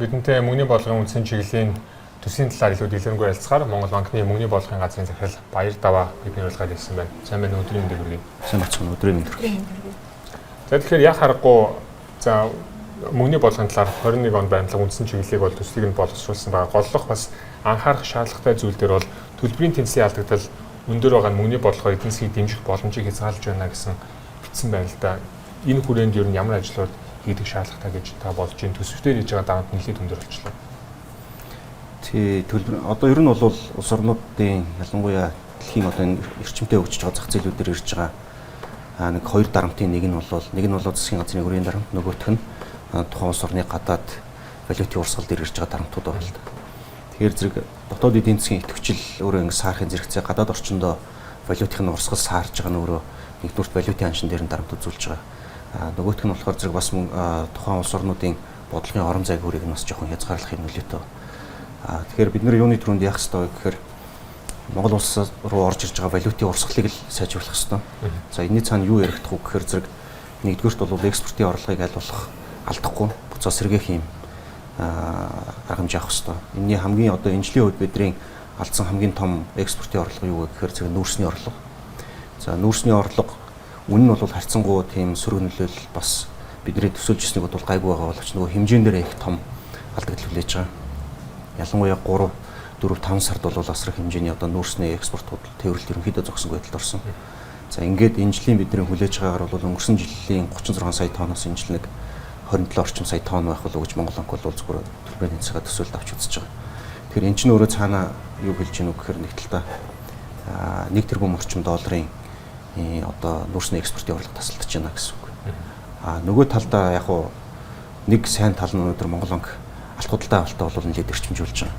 бидэнтэй мөнгөний бодлогын үндсэн чиглэлийн төсвийн талаар илүү дэлгэрэнгүй ярилцахаар Монгол банкны мөнгөний бодлогын газрын захирал Баяр Даваа бидний урилгад ирсэн байна. Сайн байна уу, өдрийн мэндийг хүргэе. Сайн бацхан өдрийн мэнд хүргэе. За тэгэхээр яг харахгүй за мөнгөний бодлогын талаар 21 онд баримтлаг үндсэн чиглэлийг бол төслийг нь боловсруулсан байгаа. Голлох бас анхаарах шаардлагатай зүйл дээр бол төлбөрийн тэнцлийн алдагдал өндөр байгаа мөнгөний бодлогоор эдийн засгийг дэмжих боломжийг хязгаарлаж байна гэсэн бичсэн байна л да. Энэ хүрээнд ер нь ямар ажлууд хийдэг шаардлагатай гэж та болж байна. Төсөвтөр хийж байгаа даваад нэлээд өндөр болчихлоо. Тий, төлбөр одоо ер нь бол улс орнуудын ялангуяа дэлхийн одоо энэ эрчимтэй хөгжиж байгаа зах зээлүүдээр ирж байгаа нэг хоёр дарамтын нэг нь бол засгийн газрын өрийн дарамт, нөгөөх нь тухайн улс орны гадаад валютын урсгал дээр ирж байгаа дарамтууд байна л да. Тэгэхээр зэрэг дотоод эдийн засгийн идэвхжил өөрөө ингэ саарахын зэрэгцээ гадаад орчиндөө валютын урсгал саарж байгаа нь өөрөө нэгдүгürt валютын аншин дээр нь дарамт үзүүлж байгаа. Нөгөөх нь болохоор зэрэг бас тухайн улс орнуудын бодлогын орон зайг хөрийг нь бас жоохон хязгаарлах юм нөлөөтэй. Тэгэхээр бид нэр юуны түрүүнд яах ёстой вэ гэхээр Монгол улс руу орж ирж байгаа валютын урсгалыг л сайжруулах ёстой. За энэний цаана юу яригдах вэ гэхээр зэрэг нэгдүгürt бол экспортын орлогыг аль болох алдахгүй буцаа сэргээх юм арга хэмжээ авах ёстой. Энэний хамгийн одоо энэ жилийн үед бидний алдсан хамгийн том экспортын орлого юу вэ гэхээр зэрэг нүүрсний орлого. За нүүрсний орлого үнэ нь бол харьцангуй тийм сөрөг нөлөөлөл бас бидний төсөөлж ирснийг бол гайгүй байгаа боловч нөгөө хэмжээнд дээр их том алдагдал хүлээж байгаа. Ялангуяа 3, 4, 5 сард бол асрах хэмжээний одоо нүүрсний экспортууд тээвэрлэлт ерөнхийдөө зогсон байдалд орсон. За ингээд энэ жилийн бидний хүлээж байгаагаар бол өнгөрсөн жилийн 36 сая тонноос энэ жил нэг 27 орчим сая тонн байх болов гэж Монгол банк бол зүгээр төлбөрийн тэнцвэрийн төсөөлөлд авч үзэж байгаа. Тэгэхээр эн чинь өөрөө цаана юу хэлж гэнэ үү гэхээр нэг талдаа 1 тэрбум орчим долларын одоо нүүрсний экспортын орлого тасалдаж байна гэсэн үг. Нөгөө талдаа яг уу нэг сайн тал нь өнөөдөр Монгол банк алт худалдаа авалтаа бол нэлээд эрчимжүүлж байгаа.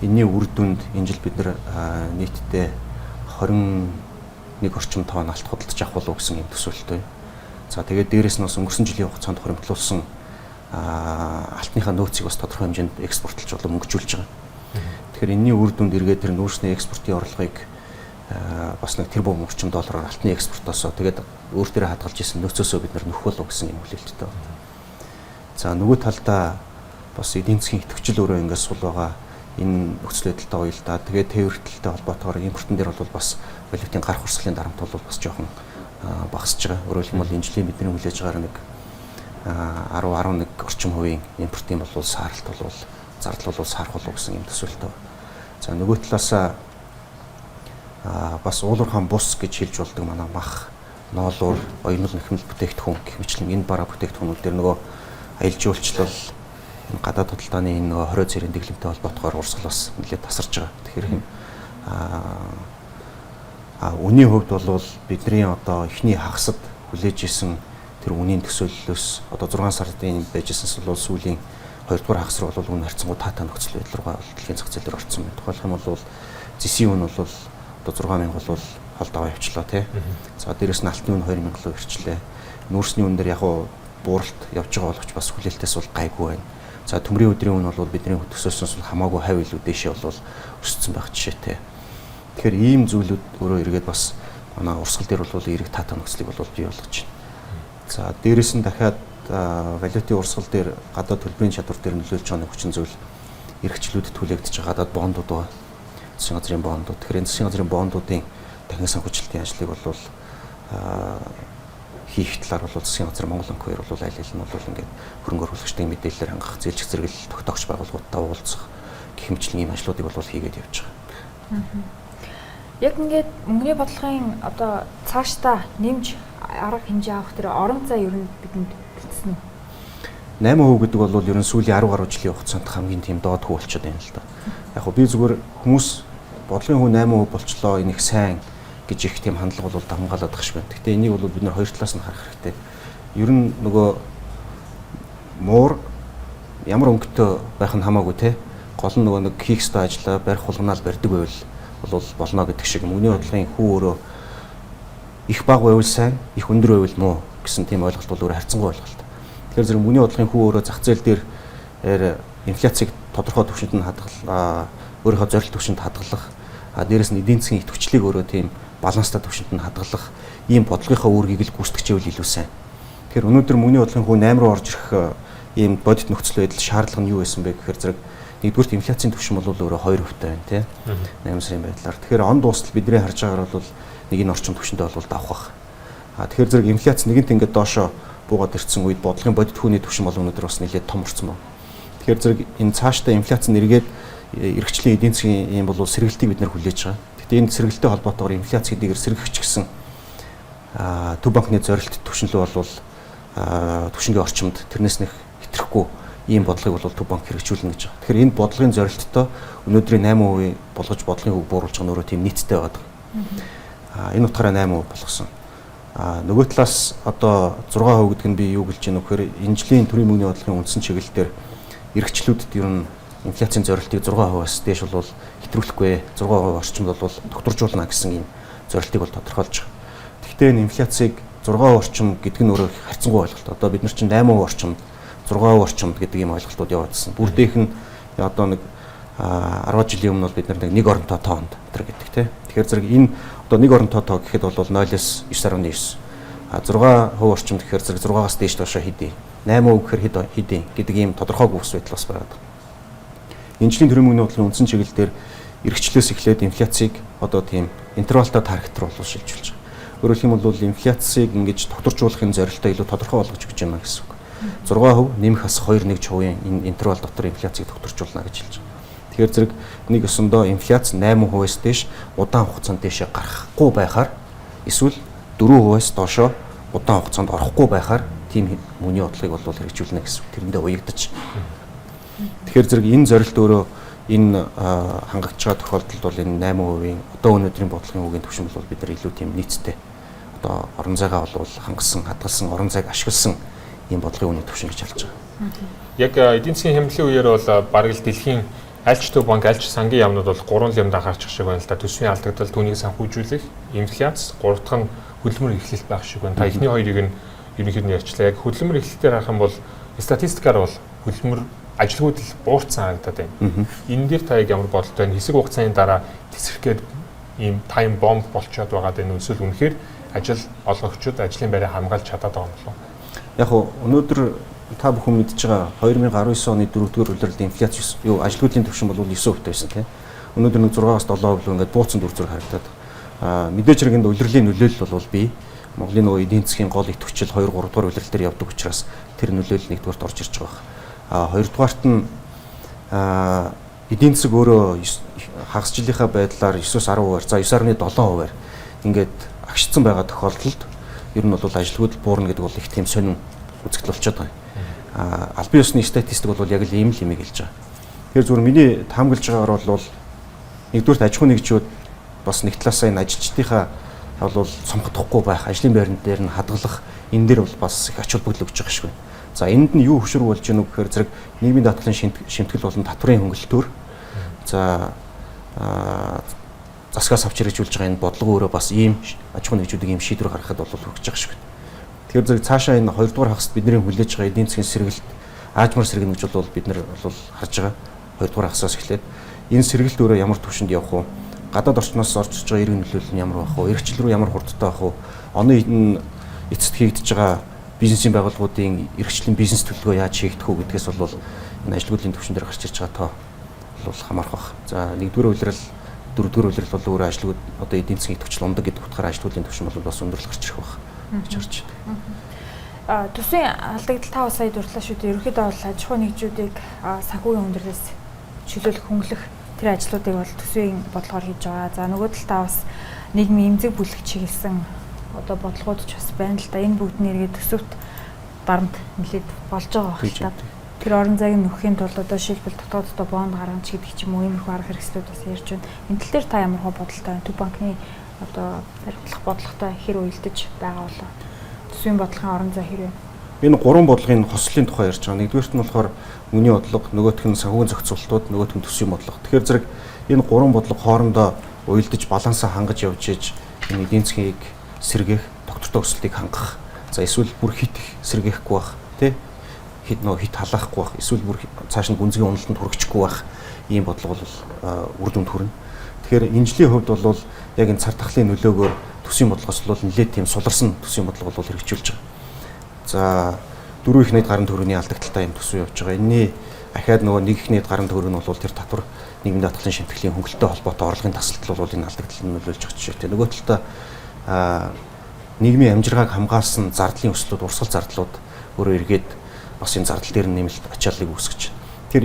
Энэний үр дүнд энэ жил бид нэр нийтдээ 21 орчим тонн алт худалдаж авах болов гэсэн юм төсөөлөлтэй. За тэгээд дээрэс нь бас өнгөрсөн жилийн хугацаанд хуримтлуулсан алтныхаа нөөцийг бас тодорхой хэмжээнд экспортлж болон мөнгөжүүлж байгаа. Тэгэхээр энэний үр дүнд эргээд тэр нүүрсний экспортын орлогыг бас нэг тэрбум орчим доллараар алтны экспортоосоо тэгээд өөр дээрээ хадгалж исэн нөөцөөсөө бид нөхөх болов гэсэн юм хүлээлттэй. За нөгөө талдаа бас эдийн засгийн идэвхжил өөрөө ингээс сул байгаа энэ нөхцөл байдалтай уялдаа тэгээд тээвэрлэлтэй холбоотойгоор импортын дээр бол бас валютын гарах урсгалын дарамт бол бас жоохон багасж байгаа. Өөрөөр хэлбэл энэ жилийн бидний хүлээж байгаагаар нэг 10-11 орчим хувийн импортын бол сааралт бол зардал бол саарах болов гэсэн юм төсөөлтөө. За нөгөө талаасаа бас уулуурхаан бус гэж хэлж болдог манай мах, ноолуур, оюунул нэхэмэл бүтээгдэхүүн гэх мэтлэн энэ бараа бүтээгдэхүүнүүд дээр нөгөө аялал жуулчлал энэ гадаад худалдааны энэ нөгөө хорой цэрийн дэглэмтэй холбоотойгоор урсгал бас нэлээд тасарч байгаа. Тэгэхээр үнийн хувьд бол бидний одоо эхний хагасад хүлээж исэн тэр үнийн төсөөллөөс одоо 6 сарын байжсанс бол сүүлийн 2 дугаар хагас руу бол үнэ харьцангуй таатай нөхцөл байдал руугаа дэлхийн зах зээл дээр орсон байна. Тухайлх юм бол зэсийн үнэ бол одоо 6000 бол холд аваа явчлаа тий. За дээрэс нь алтны үнэ 2000 руу ирчлээ. Нүүрсний үнэ дээр яг уу бууралт явж байгаа боловч бас хүлээлтээс бол гайгүй байна. За төмрийн өдрийн үнэ бол бидний төсөөлсөнс бол хамаагүй хавь илүү дээшээ бол өссөн байх жишээтэй. Тэгэхээр ийм зүйлүүд өөрөө эргээд бас манай урсгал дээр бол эрэг таатай нөхцөлийг бол бий болгож байна. За дээрэс нь дахиад валютын урсгал дээр гадаад төлбөрийн чадвар дээр нөлөөлж байгаа хүчин зүйл эрхчлүүдэд түлээгдэж байгаа гадаад бондууд байна. Засгийн газрын бондууд. Тэгэхээр энэ засгийн газрын бондуудын дахин санхүүжилтийн ажлыг бол хийх талаар бол засгийн газар Монгол банк хоёр бол аль аль нь бол ингээд хөрөнгө оруулагчдын мэдээлэлээр хангах, зээлчих зэрэгэл тогтоогч байгууллагуудтай уулзах гэх мэтлэн ийм ажлуудыг бол хийгээд явж байгаа. Яг ингээд мөнгөний бодлогын одоо цаашдаа нэмж арга хэмжээ авах тэр орон зай ер нь бидэнд бэлдсэн үү? 8% гэдэг бол ер нь сүүлийн 10 гаруй жилийн хугацаанд хамгийн тийм доод хүү болчиход байна л да. Яг би зүгээр хүмүүс бодлогын хүү 8% болчлоо энэ их сайн гэж их тийм хандлага бол давмгаалаад багш байна. Гэхдээ энийг бол бид нэр хоёр талаас нь харах хэрэгтэй. Ер нь нөгөө муур ямар өнгөтэй байх нь хамаагүй те. Гол нь нөгөө нэг хийх ёстой ажлаа барих хулганаал барьдаг байвал бол болно гэдэг шиг мөнгөний бодлогын хүү өөрөө их бага байвал сайн, их өндөр байвал муу гэсэн тийм ойлголт бол өөрөө харьцангуй ойлголт. Тэгэхээр зэрэг мөнгөний бодлогын хүү өөрөө зах зээл дээр инфляцийг тодорхой түвшинд нь хадгалах, өөрийнхөө зорилт түвшинд хадгалах, дээрэс нь эдийн засгийн идэвхжлийг өөрөө тийм баланстай түвшинд нь хадгалах ийм бодлогынхаа үүргийг л гүйцэтгэж ивэл илүү сайн. Тэгэхээр өнөөдөр мөнгөний бодлогын хүү 8 руу орж ирэх ийм бодит нөхцөл байдал шаардлага нь юу байсан бэ гэхээр зэрэг нэгдүгээр инфляцийн түвшин бол өөрөө 2% байна тий 8 сарын байдлаар. Тэгэхээр он дуустал бидний харж байгаагаар бол нэг энэ орчин түвшиндээ бол давах бах. Тэгэхээр зэрэг инфляц нэгэнт ингээд доошоо буугаад ирсэн үед бодлогын бодит хүүний түвшин бол өнөөдөр бас нэлээд том орсон байна. Тэгэхээр зэрэг энэ цаашдаа инфляц нэргээд эрхчлэн эдийн засгийн юм бол сэргэлтийг бид нар хүлээж байгаа. Гэхдээ энэ сэргэлттэй холбоотойгоор инфляц гэдгээр сэргэгч гэсэн төв банкны зорилт түвшинлөө бол түвшингийн орчимд тэрнээс нэг хэтрэхгүй ийм бодлогыг бол төв банк хэрэгжүүлнэ гэж байгаа. Тэгэхээр энэ бодлогын зорилттой өнөөдрийн 8% болгож бодлогын хөв бууруулж байгаа нөрөө тийм нийттэй байдаг. Энэ утгаараа 8% болгосон. Нөгөө талаас одоо 6% гэдэг нь би юу гэлж байна вэ гэхээр энэ жилийн төрийн мөнгөний бодлогын үндсэн чиглэлээр эрхчлүүдэд ер нь инфляцийн зорилтыг 6%-аас дээш бол хэтрүүлэхгүй 6% орчимд бол докторжуулна гэсэн ийм зорилтыг бол тодорхойлж байгаа. Гэхдээ энэ инфляцийг 6% орчим гэдэг нь өөрөө харьцангуй ойлголт. Одоо бид нар чинь 8% орчимд 6% орчимд гэдэг ийм ойлголтууд яваадсан. Бүр дэх нь одоо нэг 10 жилийн өмнө бол бид нар нэг оронтой тоонд гэдэг тийм. Тэгэхээр зэрэг энэ одоо нэг оронтой тоо гэхэд бол 0-9.9. 6% орчимд гэхээр зэрэг 6-аас дээш доошоо хэдий. 8% гэхээр хэдий гэдэг ийм тодорхойгүй ус байдал бас байгаа. Энэ жилийн төрийн мөнгөний бодлогын үндсэн чиглэлээр эрхчлөөс эхлээд инфляцийг одоо тийм интервалтай таргет руу шилжүүлж байгаа. Өөрөөр хэлбэл инфляцийг ингэж докторжуулахын зорилтоо илүү тодорхой болгож өгч байна гэсэн үг. 6% нэмэх бас 2.1% энэ интервал дотор инфляцийг докторжуулна гэж хэлж байгаа. Тэгэхээр зэрэг нэг өсөндөө инфляц 8%-аас дээш удаан хугацаанд дээшээ гарахгүй байхаар эсвэл 4%-аас доошоо удаан хугацаанд орохгүй байхаар тийм мөнгөний бодлогыг бол хэрэгжүүлнэ гэсэн үг. Тэрэндээ уягдаж. Тэгэхээр зэрэг энэ зорилт өөрөө энэ хангаж байгаа тохиолдолд бол энэ 8%-ийн одоо өнөөдрийн бодлогын үгийн түвшин бол бид нар илүү тийм нийцтэй одоо орон зайгаа бол хангасан, хадгалсан, орон зайг ашигласан ийм бодлогын үний түвшин гэж харж байгаа. Яг эдийн засгийн хямралын үеэр бол бараг л дэлхийн альч төв банк, альч сангийн яамнууд бол 3 лямд анхаарчих шиг байна л да. Төсвийн алдагдал, түүнийг санхүүжүүлэх, инфляц, 3 дахь нь хөдөлмөр эхлэл байх шиг байна. Та эхний хоёрыг нь ерөнхийдөө ярьчлаа. Яг хөдөлмөр эхлэлээр харах юм бол статистикаар бол хөдөлмөр ажилгүйд л буурсан харагдаад байна. Энэ дээр та яг ямар бодолтой вэ? Хэсэг хугацааны дараа тесрэхэд ийм тайм бомб болчиход байгаа даа. Эсвэл үнэхээр ажил олгогчид ажлын байраа хамгаалж чадаад байгаа юм болов уу? Яг өнөөдөр та бүхэн мэдж байгаа 2019 оны 4-р улиралд инфляц ажилгүйдлийн түвшин бол 9% байсан тийм. Өнөөдөр нэг 6-аас 7% ингээд бууцсан дүр зураг харагдаад. Мэдээж хэрэгэнд улирлын нөлөөлөл бол бий. Монголын нөгөө эдийн засгийн гол идэвхжил 2-3 дугаар улирал дээр явдаг учраас тэр нөлөөлөл нэгдүгээрт орж ирж байгаа. Хоёрдугаарт нь эдийн засаг өөрөө хагас жилийнхаа байдлаар 9-10%, за 9.7%-аар ингээд агшицсан байгаа тохиолдолд ер нь бол ажилгүйд буурна гэдэг бол их тийм сонин үзэгдэл болчиход байгаа. Албан ёсны статистик бол яг л ийм л юм хэлж байгаа. Тэгэхээр зүгээр миний таамаглаж байгаагаар бол нэгдүгürt аж ахуйн нэгжүүд бас нэг талаасаа энэ ажилчдынхаа бол цомхдохгүй байх, ажлын байран дээр нь хадгалах энэ дээр бол бас их ач холбогдол өгч байгаа шүү. За энд нь юу хөшрөг болж гэнэ гэхээр зэрэг нийгмийн даатгалын шимтгэл болон татврын хөнгөлөлтөөр за засгаас авч хэрэгжүүлж байгаа энэ бодлого өөрөө бас ийм аж ахуйн нэгжүүдийг ийм шийдвэр гаргахад бол хүрч байгаа шүү. Тэгэхээр зэрэг цаашаа энэ 2 дугаар хагасд бидний хүлээж байгаа эдийн засгийн сэргэлт аажмар сэргэнэ гэж бол бид нар бол харж байгаа. 2 дугаар хагасаас эхлээд энэ сэргэлт өөрөө ямар түвшинд явах вэ? Гадаад орчноос орж ирж байгаа эргэн нөлөөлөл нь ямар байх вэ? Эрхчлэл рүү ямар хурдтай байх вэ? Оны эцэст хийгдэж байгаа бизнесийн байгууллагуудын эрхчлэн бизнес төлөвлөгөө яаж хийгдэх вэ гэдгээс бол энэ ажилгүйдлийн түвшин дээр гарч ирж байгаа тоо бол хамаарх байх. За нэгдүгээр улирал, дөрөвдүгээр улирал бол өөрөө ажилгүйд одоо эдийн засгийн идэвхжил ундаг гэдэг утгаараа ажилгүйдлийн түвшин бол бас өндөрлөг гарч ирэх байх гэж харж байна. Төсвийн алдагдал 5 сая дурдлаа шүү дээ. Ерөнхийдөө бол аж ахуйн нэгжүүдийг санхүүгийн өндөрлөөс чөлөөлөх, хөнгөлөх тэр ажлуудыг бол төсвийн бодлогоор хийж байгаа. За нөгөө талдаа бас нийгмийн эмзэг бүлэг чиглэсэн одоо бодлогууд ч бас байна л да. Энэ бүгд нэргээд төсөвт дарамт нэлээд болж байгаа байх л та. Тэр орон зайг нөхөхийн тулд одоо шилбэл дотооддоо бонд гаргамж гэдэг ч юм уу иймэрхүү арга хэрэгслүүд бас ярьж байна. Энэ тал дээр та ямар хөө бодолтой байна? Төв банкны одоо хариуцлах бодлоготой хэр уялдаж байгаа болоо? Төсвийн бодлогын орон зай хэр вэ? Энэ гурван бодлогын хослолын тухай ярьж байгаа. Нэгдүгээрт нь болохоор мөнгөний бодлого, нөгөөх нь санхүүгийн зохицуултууд, нөгөөх нь төсвийн бодлого. Тэгэхээр зэрэг энэ гурван бодлого хоорондоо уялдаж балансаа хангаж явж иж энэ эдийн засгийг сэргээх, доктортой өсөлтийг хангах. За эсвэл бүр хит сэргээхгүй байх, тий? Хит халаахгүй байх, эсвэл бүр цааш нь гүнзгий уналтанд хүрчихгүй байх ийм бодлого бол үр дүнд хүрнэ. Тэгэхээр энэ жилийн хувьд бол яг энэ цар тахлын нөлөөгөөр төсвийн бодлогоос бол нэлээд тийм суларсан төсвийн бодлого бол хэрэгжүүлж байгаа. За 4 их нийт гарын төгрөгийн алдагдaltaй юм төсөв явж байгаа. Энэний ахаад нөгөө 1 их нийт гарын төгрөг нь бол тэр татвар нийгмийн даатгалын шимтгэлийн хөнгөлөлтөй холбоотой орлогын тасалдал бол энэ алдагдал нь нөлөөлж байгаа жишээтэй. Нөгөө талдаа нийгмийн амжиргааг хамгаалсан зардлын өслүүд, урсгал зардлууд өөрөө эргээд бас энэ зардал дээр нэмэлт ачааллыг үүсгэж байна. Тэр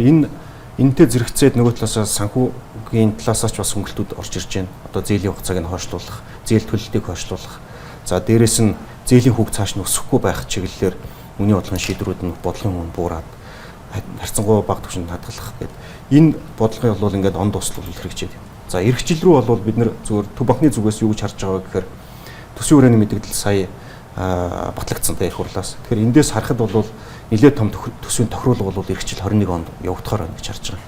энэтэй зэрэгцээд нөгөө талаас санхүүгийн талаас ч бас хөнгөлтүүд орж ирж байна. Одоо зээлийн хугацааг нь хойшлуулах, зээл төлөлтийг хойшлуулах. За дээрэс нь зээлийн хүүг цааш нь өсөхгүй байх чиглэлээр үнийн бодлогын шийдвэрүүд нь бодлогын үн буураад харьцангуй бага түвшинд хадгалах гэдэг. Энэ бодлогын бол ингээд онд туслуулах хэрэгжээд байна. За эх жил рүү бол бид нэр зөвхөн төв банкны зүгээс юу гэж харж байгаа гэхээр төсвийн хүрээний мэдээлэл сая батлагдсан та эх хурлаас. Тэгэхээр эндээс харахад бол нэлээд том төсвийн тохируулга бол эх жил 21 онд явагдахаар байна гэж харж байгаа.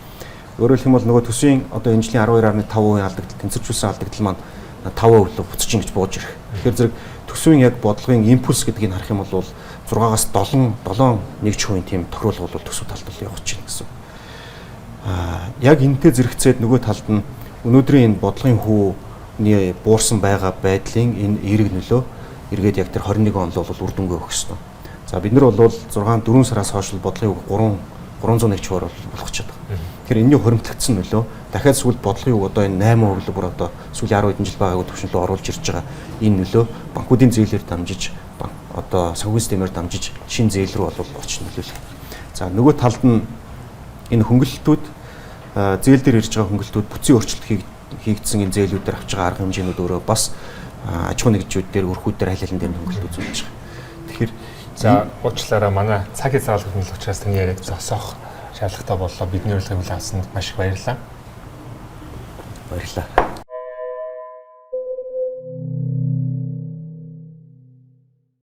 Өөрөөр хэлбэл нөгөө төсвийн одоо энэ жилийн 12.5% алдагдал, тэнцвэржүүлсэн алдагдал маань 5% буцаж ингэж бууж ирэх. Тэгэхээр зэрэг төсвийн яг бодлогын импульс гэдгийг харах юм бол 6-аас 7 тийм тохируулга бол төсөв талд бол явж байна гэсэн. Яг энэтэй зэрэгцээд нөгөө талд нь өнөөдрийн энэ бодлогын хөвний буурсан байгаа байдлын энэ эерэг нөлөө эргээд яг тэр 21 онд бол үр дүнгээ өгөх ёстой. За бид нар бол 4 сараас хойш бодлогын хөв 301 чугаар болгох чаддаг. Тэгэхээр энэний хуримтлагдсан нөлөө дахиад сүүл бодлогын хөв одоо энэ 8% бүр одоо сүүлийн 10 хэдэн жил байгаагүй төвшөндөө оруулж ирж байгаа энэ нөлөө банкуудын зээлээр дамжиж одоо санхүүгийн системээр дамжиж шин зээл рүү бол орч нөлөөлөх. За нөгөө талд нь энэ хөнгөлөлтүүд зээл дээр ирж байгаа хөнгөлөлтүүд бүцийн өөрчлөлт хийгдсэн энэ зээлүүдээр авч байгаа арга хэмжээнүүд өөрөө бас аж ахуй нэгжүүд дээр өрхүүд дээр хайлалын дээр хөнгөлөлт үзүүлж байгаа. Тэгэхээр за уучлаарай манай цагийн зав хэмнэл учраас таны яриаг зогсоох шаардлагатай боллоо. Бидний урилгыг хүлээн авсанд маш их баярлалаа. Баярлалаа.